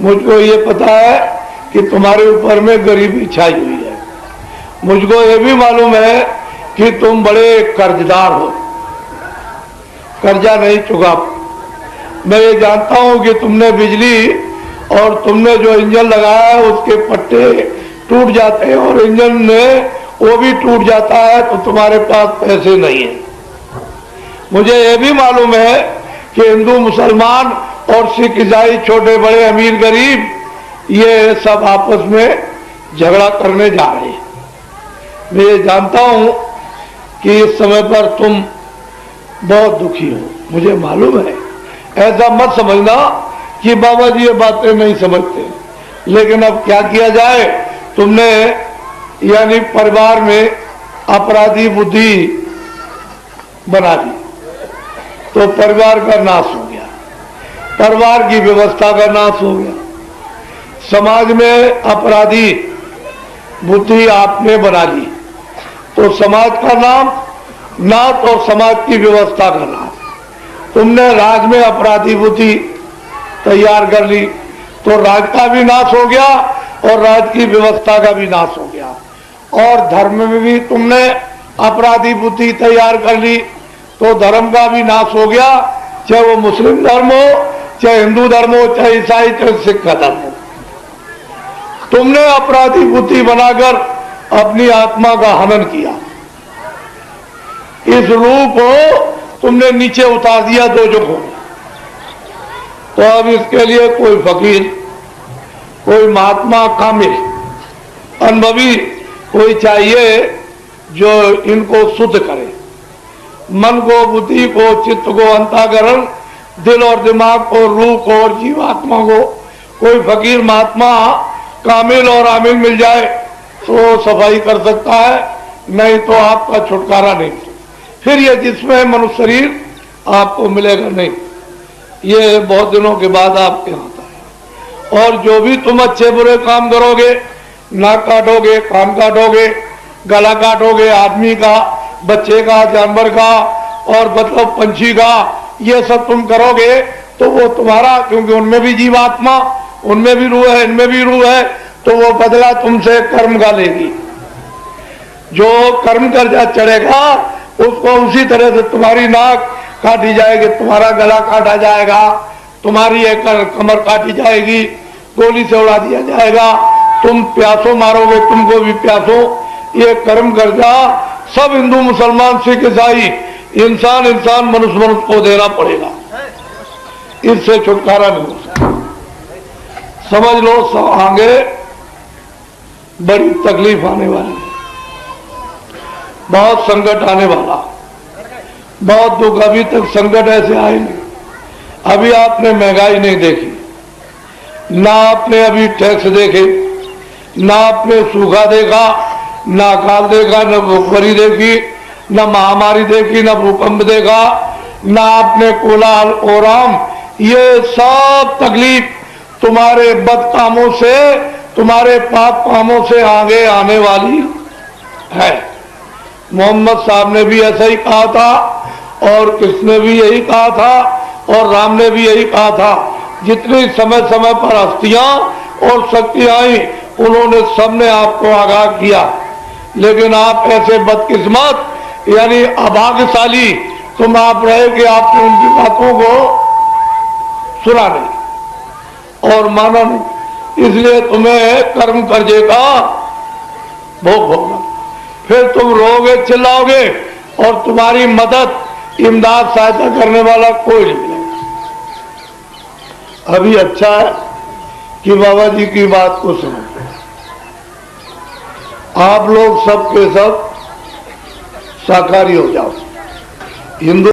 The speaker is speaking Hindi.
मुझको ये पता है कि तुम्हारे ऊपर में गरीबी छाई हुई है। मुझको ये भी मालूम है कि तुम बड़े कर्जदार हो, कर्जा नहीं चुका। मैं ये जानता हूं कि तुमने बिजली और तुमने जो इंजन लगाया है उसके पट्टे टूट जाते हैं और इंजन में वो भी टूट जाता है तो तुम्हारे पास पैसे नहीं है। मुझे ये भी मालूम है कि हिंदू मुसलमान और सिख ईसाई, छोटे बड़े, अमीर गरीब, ये सब आपस में झगड़ा करने जा रहे हैं। मैं ये जानता हूं कि इस समय पर तुम बहुत दुखी हो, मुझे मालूम है। ऐसा मत समझना कि बाबा जी ये बातें नहीं समझते, लेकिन अब क्या किया जाए। तुमने यानी परिवार में अपराधी बुद्धि बना दी तो परिवार का नाश हो गया, परिवार की व्यवस्था का नाश हो गया। समाज में अपराधी बुद्धि आपने बना ली तो समाज का नाश और समाज की व्यवस्था का नाश। तुमने राज में अपराधी बुद्धि तैयार कर ली तो राज का भी नाश हो गया और राज की व्यवस्था का भी नाश हो गया। और धर्म में भी तुमने अपराधी बुद्धि तैयार कर ली तो धर्म का भी नाश हो गया, चाहे वो मुस्लिम धर्म हो, चाहे हिंदू धर्म हो, चाहे ईसाई, चाहे सिख का धर्म हो। तुमने अपराधी बुद्धि बनाकर अपनी आत्मा का हनन किया। इस रूप को तुमने नीचे उतार दिया दो जुगों में। तो अब इसके लिए कोई फकीर, कोई महात्मा कामिल, अनुभवी कोई चाहिए जो इनको शुद्ध करे, मन को, बुद्धि को, चित्त को, अंतःकरण, दिल और दिमाग को, रूह को और जीवात्मा को कोई फकीर, महात्मा, कामिल और आमिल मिल जाए तो सफाई कर सकता है, नहीं तो आपका छुटकारा नहीं। फिर ये जिसमें मनुष्य शरीर आपको मिलेगा नहीं, ये बहुत दिनों के बाद आपके आता है। और जो भी तुम अच्छे बुरे काम करोगे, नाक काटोगे, कान काटोगे, गला काटोगे, आदमी का, बच्चे का, जानवर का और मतलब पंछी का, ये सब तुम करोगे तो वो तुम्हारा, क्योंकि उनमें भी जीवात्मा, उनमें भी रूह है, इनमें भी रूह है, तो वो बदला तुमसे कर्म का लेगी। जो कर्म कर्जा चढ़ेगा उसको उसी तरह से तुम्हारी नाक काटी जाएगी, तुम्हारा गला काटा जाएगा, तुम्हारी एक कमर काटी जाएगी, गोली से उड़ा दिया जाएगा, तुम प्यासों मारोगे, तुमको भी प्यासों। ये कर्म कर्जा सब हिंदू, मुसलमान, सिख, ईसाई, इंसान मनुष्य को देना पड़ेगा, इससे छुटकारा नहीं हो सकता। समझ लो, आगे बड़ी तकलीफ आने वाली है, बहुत संकट आने वाला, बहुत दुख। अभी तक संकट ऐसे आए नहीं। अभी आपने महंगाई नहीं देखी, ना आपने अभी टैक्स देखे, ना आपने सूखा देखा, ना अकाल देखा, न भूखमरी देखी, न महामारी देखी, न भूकंप देखा, ना आपने कोलाहल ओराम। ये सब तकलीफ तुम्हारे बद कामों से, तुम्हारे पाप कामों से आगे आने वाली है। मोहम्मद साहब ने भी ऐसा ही कहा था और कृष्ण ने भी यही कहा था और राम ने भी यही कहा था। जितनी समय समय पर हस्तियां और शक्तियां आई, उन्होंने सबने आपको आगाह किया, लेकिन आप ऐसे बदकिस्मत यानी अभाग्यशाली तुम आप रहे कि आपने उनकी बातों को सुना नहीं और माना नहीं। इसलिए तुम्हें कर्म कर्जे का भोग भोगना। फिर तुम रोगे, चिल्लाओगे और तुम्हारी मदद, इमदाद, सहायता करने वाला कोई नहीं मिलेगा। अभी अच्छा है कि बाबा जी की बात को सुनो। आप लोग सब के सब शाकाहारी हो जाओ। हिंदू